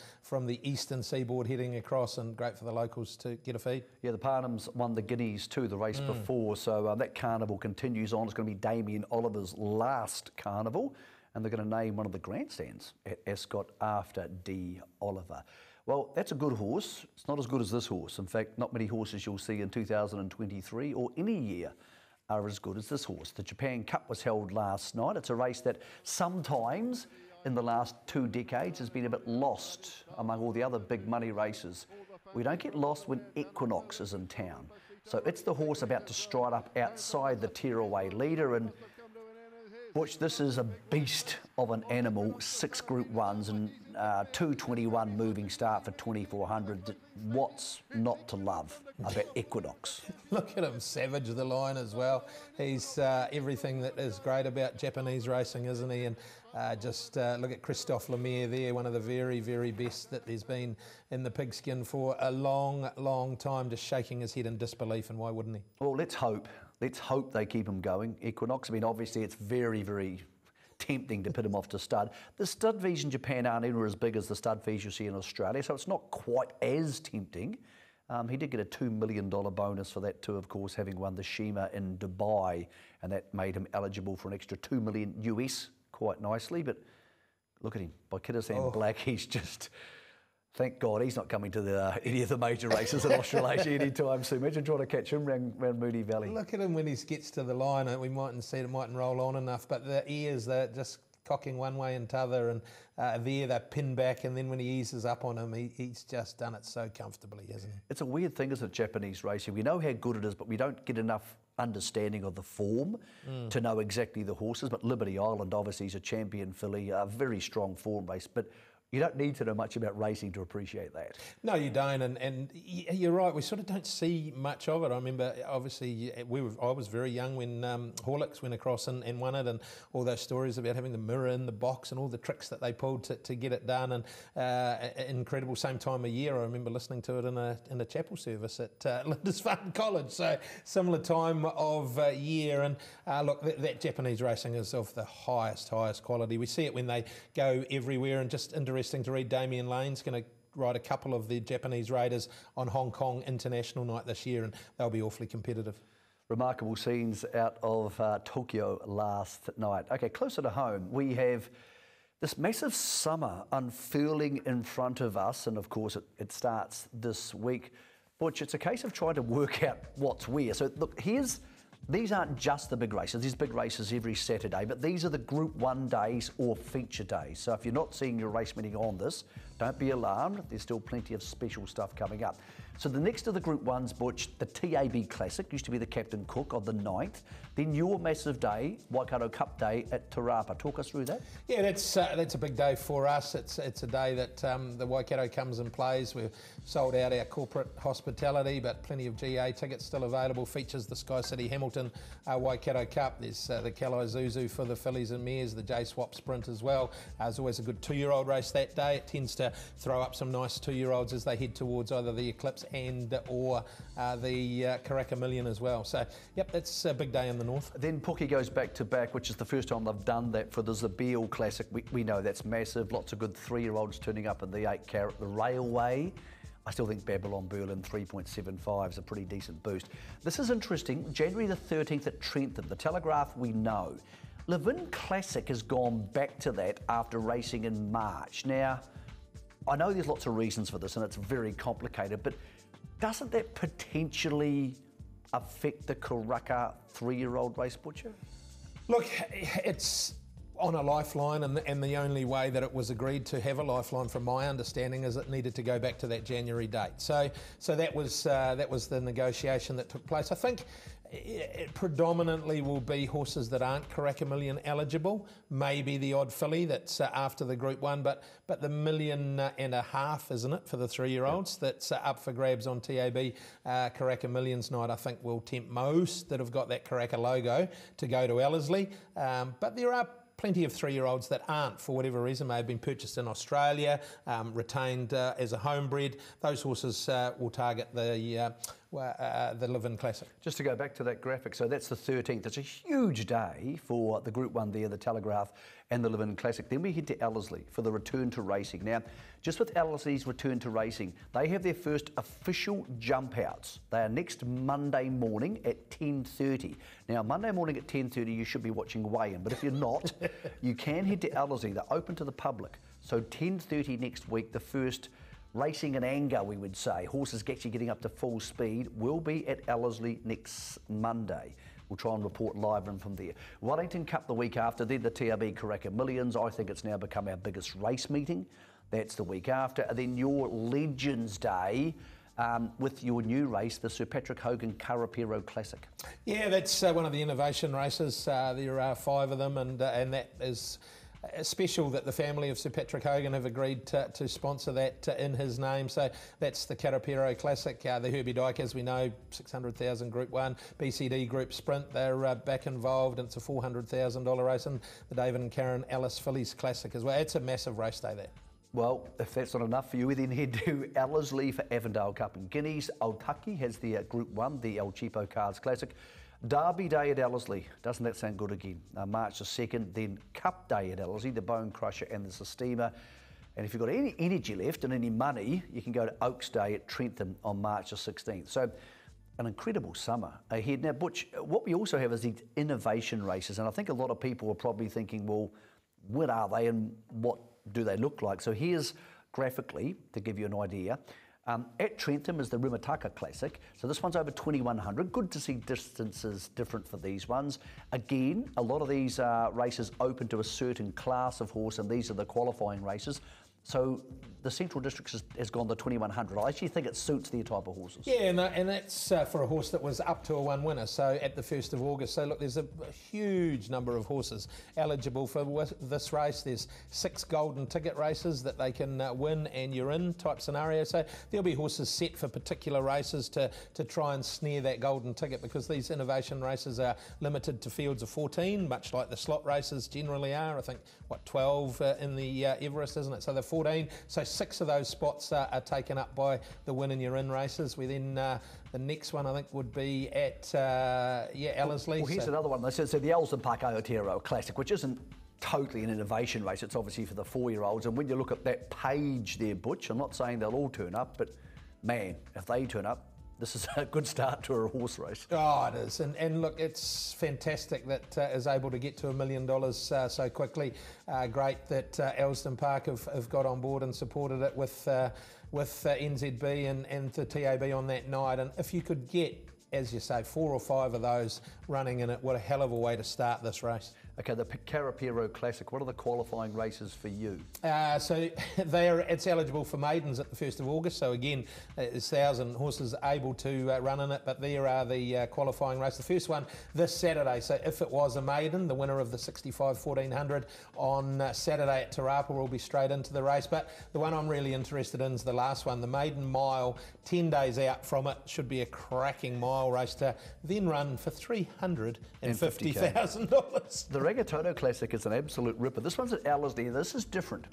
the Eastern Seaboard heading across, and great for the locals to get a feed. Yeah, the Parnhams won the Guineas too, the race before, so that carnival continues on. It's going to be Damien Oliver's last carnival, and they're going to name one of the grandstands at Ascot after D. Oliver. Well, that's a good horse. It's not as good as this horse. In fact, not many horses you'll see in 2023 or any year are as good as this horse. The Japan Cup was held last night. It's a race that sometimes in the last 2 decades has been a bit lost among all the other big money races. We don't get lost when Equinox is in town. So it's the horse about to stride up outside the tearaway leader, and Butch, this is a beast of an animal. 6 Group 1s and 2:21 moving start for 2400. What's not to love about Equinox? Look at him, savage the line as well. He's everything that is great about Japanese racing, isn't he? And just look at Christophe Lemaire there, one of the very, very best that there's been in the pigskin for a long, long time, just shaking his head in disbelief, and why wouldn't he? Well, let's hope. Let's hope they keep him going, Equinox. I mean, obviously it's very, very tempting to put him off to stud. The stud fees in Japan aren't even as big as the stud fees you see in Australia, so it's not quite as tempting. He did get a $2 million bonus for that too, of course, having won the Shima in Dubai, and that made him eligible for an extra $2 million US quite nicely. But look at him, by Kitasan Black, he's just... Thank God he's not coming to any of the major races in Australasia anytime soon. Imagine trying to catch him round Moonee Valley. Look at him when he gets to the line. We mightn't see it, mightn't roll on enough, but the ears, they're just cocking one way and t'other, and they're pinned back, and then when he eases up on him, he's just done it so comfortably, hasn't he? It's a weird thing, isn't it, Japanese racing? We know how good it is, but we don't get enough understanding of the form to know exactly the horses. But Liberty Island obviously is a champion filly, a very strong form race, but you don't need to know much about racing to appreciate that. No, you don't, and you're right. We sort of don't see much of it. I remember, obviously, I was very young when Horlicks went across and won it, and all those stories about having the mirror in the box and all the tricks that they pulled to get it done, and incredible. Same time of year, I remember listening to it in a chapel service at Lindisfarne College. So similar time of year, and look, that Japanese racing is of the highest quality. We see it when they go everywhere, and just interesting to read. Damien Lane's going to ride a couple of the Japanese raiders on Hong Kong International Night this year, and they'll be awfully competitive. Remarkable scenes out of Tokyo last night. Okay, closer to home, we have this massive summer unfurling in front of us, and of course it starts this week. Butch, it's a case of trying to work out what's where. So look, these aren't just the big races. There's big races every Saturday, but these are the Group 1 days or feature days. So if you're not seeing your race meeting on this, don't be alarmed. There's still plenty of special stuff coming up. So the next of the Group 1s, Butch, the TAB Classic, used to be the Captain Cook on the 9th. Then your massive day, Waikato Cup Day at Te Rapa. Talk us through that. Yeah, that's a big day for us. It's a day that the Waikato comes and plays. We've sold out our corporate hospitality, but plenty of GA tickets still available. Features the Sky City Hamilton Waikato Cup. There's the Kalai Zuzu for the fillies and mares, the J-Swap Sprint as well. There's always a good 2-year-old race that day. It tends to throw up some nice 2-year-olds as they head towards either the Eclipse or the Karaka Million as well. So, yep, that's a big day in the north. Then Pookie goes back to back, which is the first time they've done that for the Zabeel Classic. We know that's massive. Lots of good 3-year-olds turning up in the 8 carat. The Railway, I still think Babylon Berlin 3.75 is a pretty decent boost. This is interesting. January the 13th at Trentham. The Telegraph, we know. Levin Classic has gone back to that after racing in March. Now, I know there's lots of reasons for this and it's very complicated, but doesn't that potentially affect the Karaka 3-year-old race, Butcher? Look, it's on a lifeline, and the only way that it was agreed to have a lifeline, from my understanding, is it needed to go back to that January date. So that was the negotiation that took place. I think it predominantly will be horses that aren't Karaka Million eligible, maybe the odd filly that's after the Group 1, but the 1.5 million, isn't it, for the 3-year-olds, that's up for grabs on TAB Karaka Millions night, I think will tempt most that have got that Karaka logo to go to Ellerslie. But there are plenty of 3-year-olds that aren't, for whatever reason, may have been purchased in Australia, retained as a homebred. Those horses will target the Levin Classic. Just to go back to that graphic, so that's the 13th. It's a huge day for the Group 1 there, the Telegraph and the Levin Classic. Then we head to Ellerslie for the return to racing. Now, just with Ellerslie's return to racing, they have their first official jump outs. They are next Monday morning at 10:30. Now, Monday morning at 10:30, you should be watching weigh-in, but if you're not, you can head to Ellerslie. They're open to the public. So 10:30 next week, the first racing in anger, we would say, horses actually getting up to full speed, will be at Ellerslie next Monday. We'll try and report live in from there. Wellington Cup the week after, then the TRB Karaka Millions. I think it's now become our biggest race meeting. That's the week after. And then your Legends Day with your new race, the Sir Patrick Hogan Karapiro Classic. Yeah, that's one of the innovation races. There are 5 of them, and that is special that the family of Sir Patrick Hogan have agreed to sponsor that in his name. So that's the Karapiro Classic. The Herbie Dyke, as we know, 600,000 Group 1, BCD Group Sprint, they're back involved, and it's a $400,000 race, and the David and Karen Ellis Fillies Classic as well. It's a massive race day there. Well, if that's not enough for you, we then head to Ellerslie for Avondale Cup and Guineas. Otaki has the Group 1, the El Cheapo Cards Classic. Derby Day at Ellerslie, doesn't that sound good again? March the 2nd, then Cup Day at Ellerslie, the Bone Crusher and the Sistema. And if you've got any energy left and any money, you can go to Oaks Day at Trentham on March the 16th. So an incredible summer ahead. Now, Butch, what we also have is these innovation races, and I think a lot of people are probably thinking, well, what are they and what do they look like? So here's graphically, to give you an idea, At Trentham is the Rimataka Classic. So this one's over 2,100. Good to see distances different for these ones. Again, a lot of these races open to a certain class of horse, and these are the qualifying races. So the Central District has gone to 2,100. I actually think it suits their type of horses. Yeah, and that's for a horse that was up to a one winner, so at the 1st of August. So look, there's a huge number of horses eligible for this race. There's 6 golden ticket races that they can win and you're in type scenario. So there'll be horses set for particular races to try and snare that golden ticket, because these innovation races are limited to fields of 14, much like the slot races generally are. I think, 12 in the Everest, isn't it? So they're 14. So 6 of those spots are taken up by the win and you're in races. We then the next one I think would be at Ellerslie. Well, here's another one. So the Elsdon Park Aotearoa Classic, which isn't totally an innovation race. It's obviously for the 4-year-olds. And when you look at that page there, Butch, I'm not saying they'll all turn up, but man, if they turn up, this is a good start to a horse race. Oh, it is. And look, it's fantastic that is able to get to $1 million so quickly. Great that Elsdon Park have got on board and supported it with NZB and the TAB on that night. And if you could get, as you say, 4 or 5 of those running in it, what a hell of a way to start this race. Okay, the Karapiro Classic, what are the qualifying races for you? So it's eligible for maidens at the 1st of August. So again, there's 1,000 horses able to run in it, but there are the qualifying races. The first one this Saturday. So if it was a maiden, the winner of the 65 1400 on Saturday at Te Rapa will be straight into the race. But the one I'm really interested in is the last one, the maiden mile, 10 days out from it. Should be a cracking mile race to then run for $350,000. The Rangitoto Classic is an absolute ripper. This one's at Ellerslie. This is different.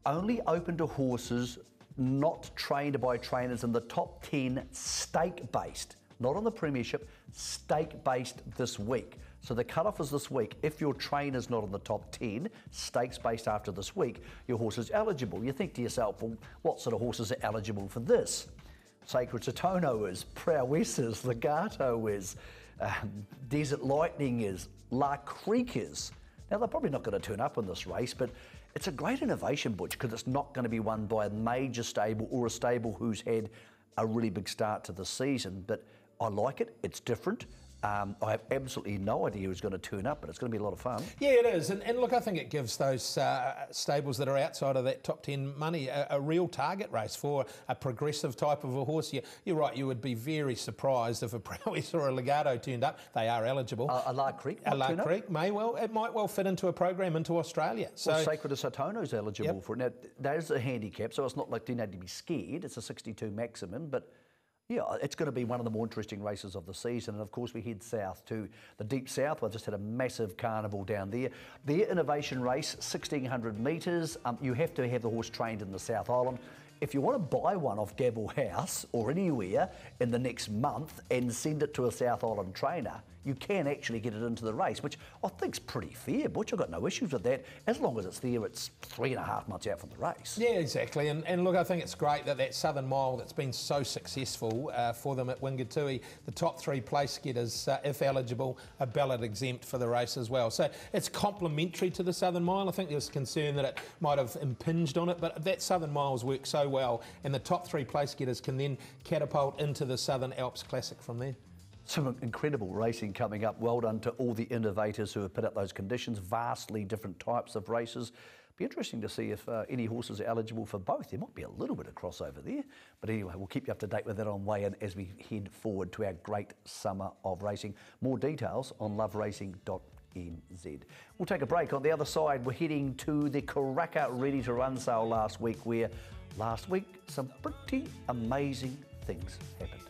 Only open to horses not trained by trainers in the top 10 stake-based. Not on the premiership, stake-based this week. So the cut-off is this week. If your trainer's not in the top 10, stakes-based after this week, your horse is eligible. You think to yourself, well, what sort of horses are eligible for this? Sacred Satono is, Prowess is, Legato is, Desert Lightning is, La Creek is. Now, they're probably not going to turn up in this race, but it's a great innovation, Butch, because it's not going to be won by a major stable or a stable who's had a really big start to the season. But I like it. It's different. I have absolutely no idea who's going to turn up, but it's going to be a lot of fun. Yeah, it is. And look, I think it gives those stables that are outside of that top 10 money a real target race for a progressive type of a horse. You're right, you would be very surprised if a Prowess or a Legato turned up. They are eligible. A La Creek? A La Creek it might well fit into a program into Australia. So well, Sacred Satono's eligible for it. Now, there's a handicap, so it's not like you need to be scared. It's a 62 maximum, but yeah, it's going to be one of the more interesting races of the season. And of course, we head south to the deep south. We've just had a massive carnival down there. Their innovation race, 1,600 metres. You have to have the horse trained in the South Island. If you want to buy one off Gabble House or anywhere in the next month and send it to a South Island trainer, you can actually get it into the race, which I think's pretty fair, Butch. I've got no issues with that. As long as it's there, it's 3.5 months out from the race. Yeah, exactly. And look, I think it's great that Southern Mile that's been so successful for them at Wingatui, the top 3 place getters, if eligible, are ballot exempt for the race as well. So it's complementary to the Southern Mile. I think there was concern that it might have impinged on it, but that Southern Mile's worked so well, and the top 3 place getters can then catapult into the Southern Alps Classic from there. Some incredible racing coming up. Well done to all the innovators who have put up those conditions. Vastly different types of races. Be interesting to see if any horses are eligible for both. There might be a little bit of crossover there. But anyway, we'll keep you up to date with that on Weigh In as we head forward to our great summer of racing. More details on loveracing.nz. We'll take a break. On the other side, we're heading to the Karaka Ready to Run sale last week, where last week some pretty amazing things happened.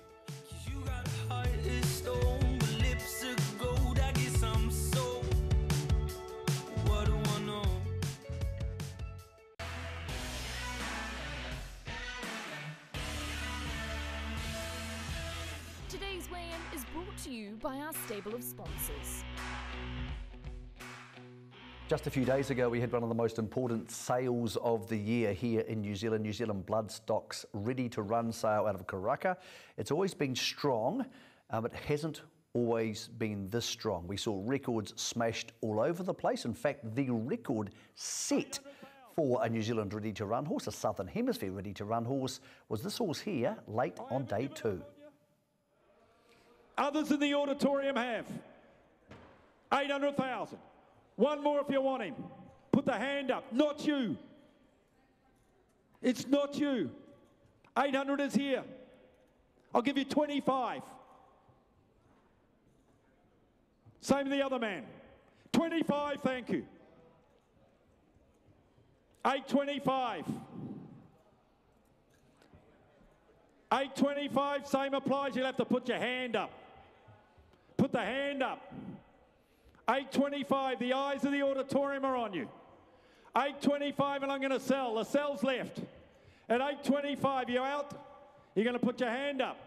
Today's weigh-in is brought to you by our stable of sponsors. Just a few days ago, we had one of the most important sales of the year here in New Zealand. New Zealand Bloodstock's Ready to Run sale out of Karaka. It's always been strong, but it hasn't always been this strong. We saw records smashed all over the place. In fact, the record set for a New Zealand ready-to-run horse, a Southern Hemisphere ready-to-run horse, was this horse here late on day 2. Others in the auditorium have 800,000. One more if you want him. Put the hand up. Not you. It's not you. 800 is here. I'll give you 25. Same to the other man. 25, thank you. 825. 825, same applies. You'll have to put your hand up. Put the hand up. 825, the eyes of the auditorium are on you. 825 and I'm going to sell. The sell's left. At 825, you out? You're going to put your hand up.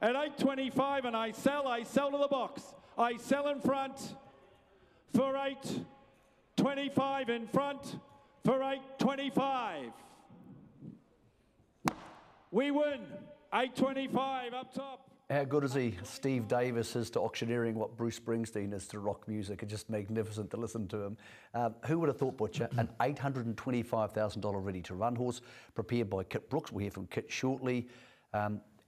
At 825 and I sell to the box. I sell in front for 825 in front for 825. We win. 825 up top. How good is he? Steve Davis is to auctioneering what Bruce Springsteen is to rock music. It's just magnificent to listen to him. Who would have thought, Butcher, an $825,000 ready-to-run horse prepared by Kit Brooks. We'll hear from Kit shortly.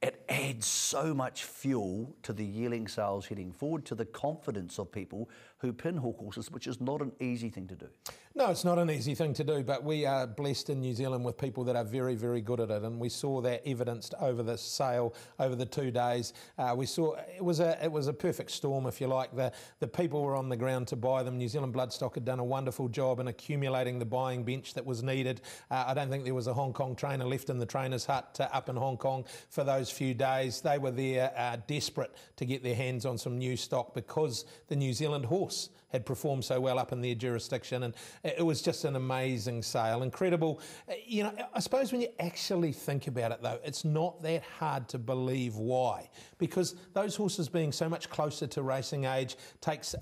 It adds so much fuel to the yearling sales heading forward, to the confidence of people who pin hawk horses, which is not an easy thing to do. No, it's not an easy thing to do, but we are blessed in New Zealand with people that are very, very good at it, and we saw that evidenced over the sale over the 2 days. We saw it was a perfect storm, if you like. The people were on the ground to buy them. New Zealand Bloodstock had done a wonderful job in accumulating the buying bench that was needed. I don't think there was a Hong Kong trainer left in the trainer's hut up in Hong Kong for those few days. They were there desperate to get their hands on some new stock because the New Zealand horse had performed so well up in their jurisdiction, and it was just an amazing sale, incredible. You know, I suppose when you actually think about it though, it's not that hard to believe why, because those horses being so much closer to racing age takes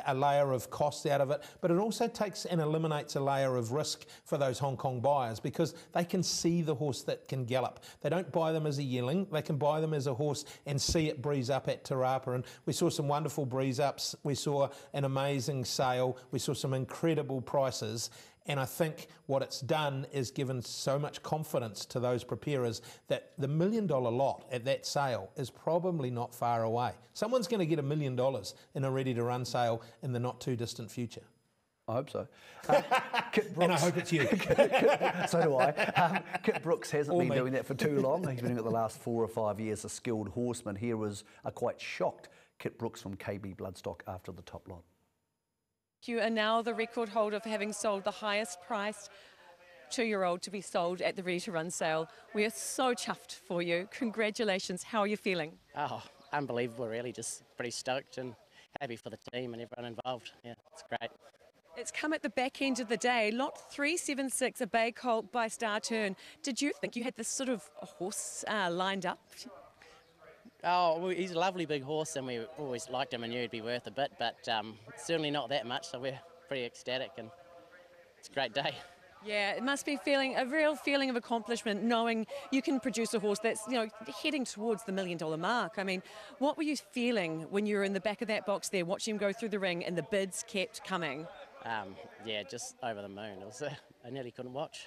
a layer of cost out of it, but it also takes and eliminates a layer of risk for those Hong Kong buyers because they can see the horse that can gallop. They don't buy them as a yearling, they can buy them as a horse and see it breeze up at Te Rapa, and we saw some wonderful breeze ups, we saw an amazing sale, we saw some incredible prices, and I think what it's done is given so much confidence to those preparers that the $1 million lot at that sale is probably not far away. Someone's going to get $1 million in a ready-to-run sale in the not too distant future. I hope so. Kit Brooks, and I hope it's you. So do I. Kit Brooks hasn't been doing that for too long. He's been doing it the last 4 or 5 years, a skilled horseman. Here was a quite shocked Kit Brooks from KB Bloodstock after the top lot. You are now the record holder for having sold the highest priced 2-year-old to be sold at the Ready to Run sale. We are so chuffed for you. Congratulations. How are you feeling? Oh, unbelievable really. Just pretty stoked and happy for the team and everyone involved. Yeah, it's great. It's come at the back end of the day. Lot 376, a bay colt by Star Turn. Did you think you had this sort of horse lined up? Oh, well, he's a lovely big horse and we always liked him and knew he'd be worth a bit, but certainly not that much, so we're pretty ecstatic and it's a great day. Yeah, it must be a real feeling of accomplishment knowing you can produce a horse that's, you know, heading towards the $1 million mark. I mean, what were you feeling when you were in the back of that box there watching him go through the ring and the bids kept coming? Yeah, just over the moon. It was, I nearly couldn't watch.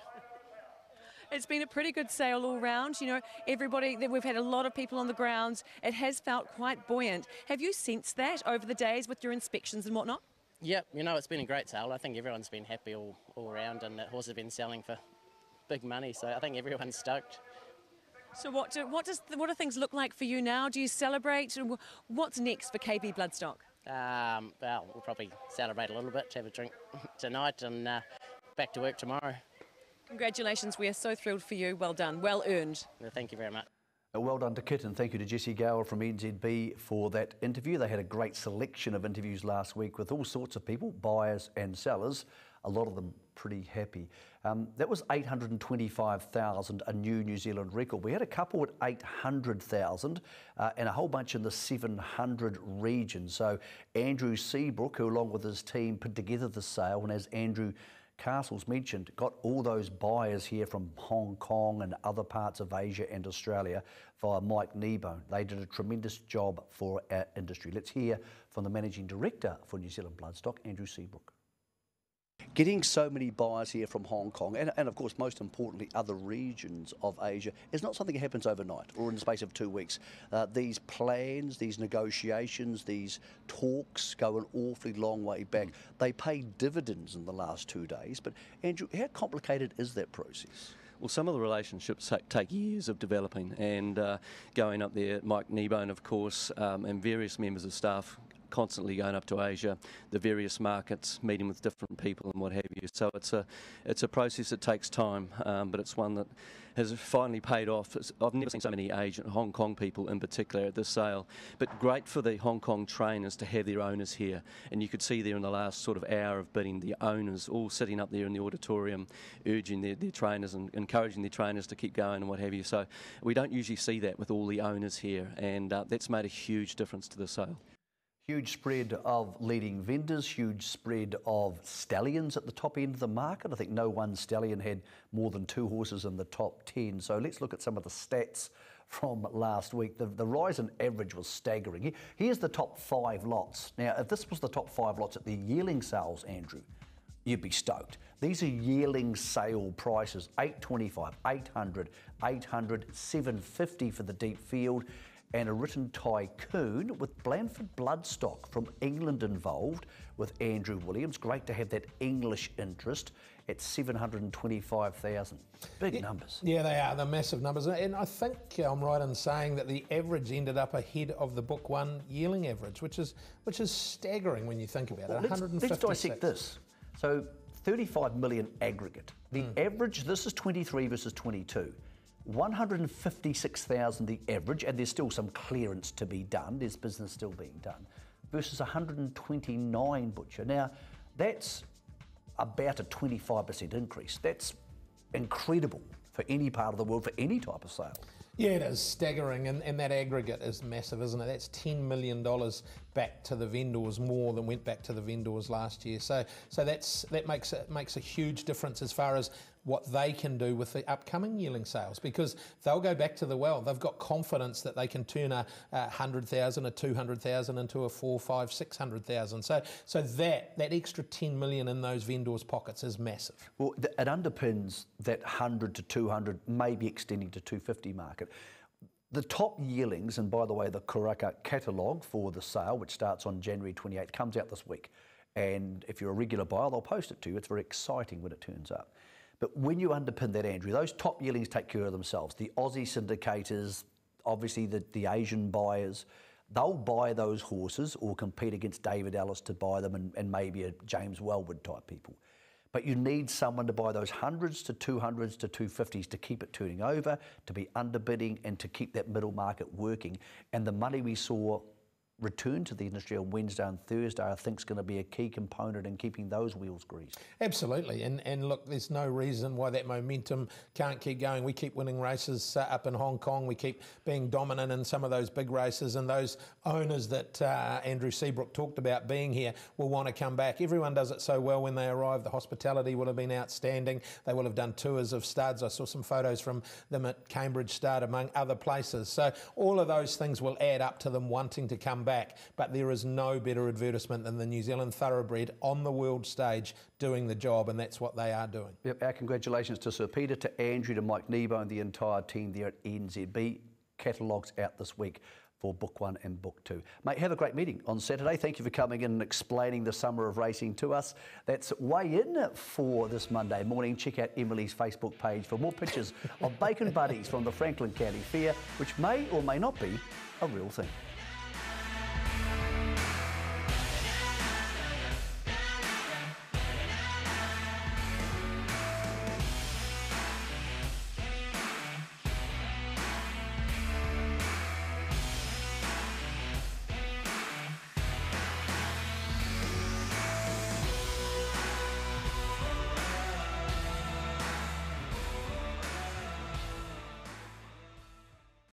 It's been a pretty good sale all round. You know, we've had a lot of people on the grounds. It has felt quite buoyant. Have you sensed that over the days with your inspections and whatnot? Yep, you know, it's been a great sale. I think everyone's been happy all around and the horse has been selling for big money, so I think everyone's stoked. So what do things look like for you now? Do you celebrate? What's next for KB Bloodstock? Well, we'll probably celebrate a little bit, have a drink tonight and back to work tomorrow. Congratulations, we are so thrilled for you. Well done, well earned. Well, thank you very much. Well done to Kit, and thank you to Jesse Gower from NZB for that interview. They had a great selection of interviews last week with all sorts of people, buyers and sellers, a lot of them pretty happy. That was 825,000, a new Zealand record. We had a couple at 800,000 and a whole bunch in the 700 region. So Andrew Seabrook, who along with his team put together the sale, and as Andrew Castles mentioned, got all those buyers here from Hong Kong and other parts of Asia and Australia via Mike Kneebone. They did a tremendous job for our industry. Let's hear from the Managing Director for New Zealand Bloodstock, Andrew Seabrook. Getting so many buyers here from Hong Kong, and of course, most importantly, other regions of Asia, is not something that happens overnight or in the space of 2 weeks. These plans, these negotiations, these talks go an awfully long way back. They pay dividends in the last 2 days. But Andrew, how complicated is that process? Well, some of the relationships take years of developing, and going up there, Mike Kneebone, of course, and various members of staff constantly going up to Asia, the various markets, meeting with different people and what have you. So it's a process that takes time, but it's one that has finally paid off. I've never seen so many Asian, Hong Kong people in particular at this sale, but great for the Hong Kong trainers to have their owners here. And you could see there in the last sort of hour of bidding, the owners all sitting up there in the auditorium, urging their trainers and encouraging their trainers to keep going and what have you. So we don't usually see that with all the owners here, and that's made a huge difference to the sale. Huge spread of leading vendors, huge spread of stallions at the top end of the market. I think no one stallion had more than 2 horses in the top 10. So let's look at some of the stats from last week. The rise in average was staggering. Here's the top 5 lots. Now, if this was the top 5 lots at the yearling sales, Andrew, you'd be stoked. These are yearling sale prices, $825, $800, $800, $750 for the deep field, and a written tycoon with Blandford Bloodstock from England involved with Andrew Williams. Great to have that English interest at 725,000. Big numbers. Yeah, they are. They're massive numbers. And I think I'm right in saying that the average ended up ahead of the Book One yearling average, which is staggering when you think about it. Let's dissect this. So 35 million aggregate. The average, this is 23 versus 22. 156,000 the average, and there's still some clearance to be done. There's business still being done, versus 129, Butcher. Now, that's about a 25% increase. That's incredible for any part of the world, for any type of sale. Yeah, it is staggering, and that aggregate is massive, isn't it? That's $10 million back to the vendors, more than went back to the vendors last year. So that makes a huge difference as far as what they can do with the upcoming yearling sales, because they'll go back to the well. They've got confidence that they can turn a 100,000, a 200,000 into a 400, 500, 600,000. So that extra 10 million in those vendors' pockets is massive. Well, it underpins that 100 to 200, maybe extending to 250 market. The top yearlings, and by the way, the Karaka catalogue for the sale, which starts on January 28th, comes out this week. And if you're a regular buyer, they'll post it to you. It's very exciting when it turns up. But when you underpin that, Andrew, those top yearlings take care of themselves. The Aussie syndicators, obviously the Asian buyers, they'll buy those horses or compete against David Ellis to buy them and maybe a James Wellwood type people. But you need someone to buy those 100s to 200s to 250s to keep it turning over, to be underbidding and to keep that middle market working. And the money we saw return to the industry on Wednesday and Thursday, I think is going to be a key component in keeping those wheels greased. Absolutely, and look, there's no reason why that momentum can't keep going. We keep winning races up in Hong Kong. We keep being dominant in some of those big races, and those owners that Andrew Seabrook talked about being here will want to come back. Everyone does it so well when they arrive. The hospitality will have been outstanding. They will have done tours of studs. I saw some photos from them at Cambridge Stud, among other places. So all of those things will add up to them wanting to come back, but there is no better advertisement than the New Zealand Thoroughbred on the world stage doing the job, and that's what they are doing. Yep, our congratulations to Sir Peter, to Andrew, to Mike Nebo and the entire team there at NZB. Catalogues out this week for Book 1 and Book 2. Mate, have a great meeting on Saturday. Thank you for coming in and explaining the summer of racing to us. That's Weigh In for this Monday morning. Check out Emily's Facebook page for more pictures of bacon buddies from the Franklin County Fair, which may or may not be a real thing.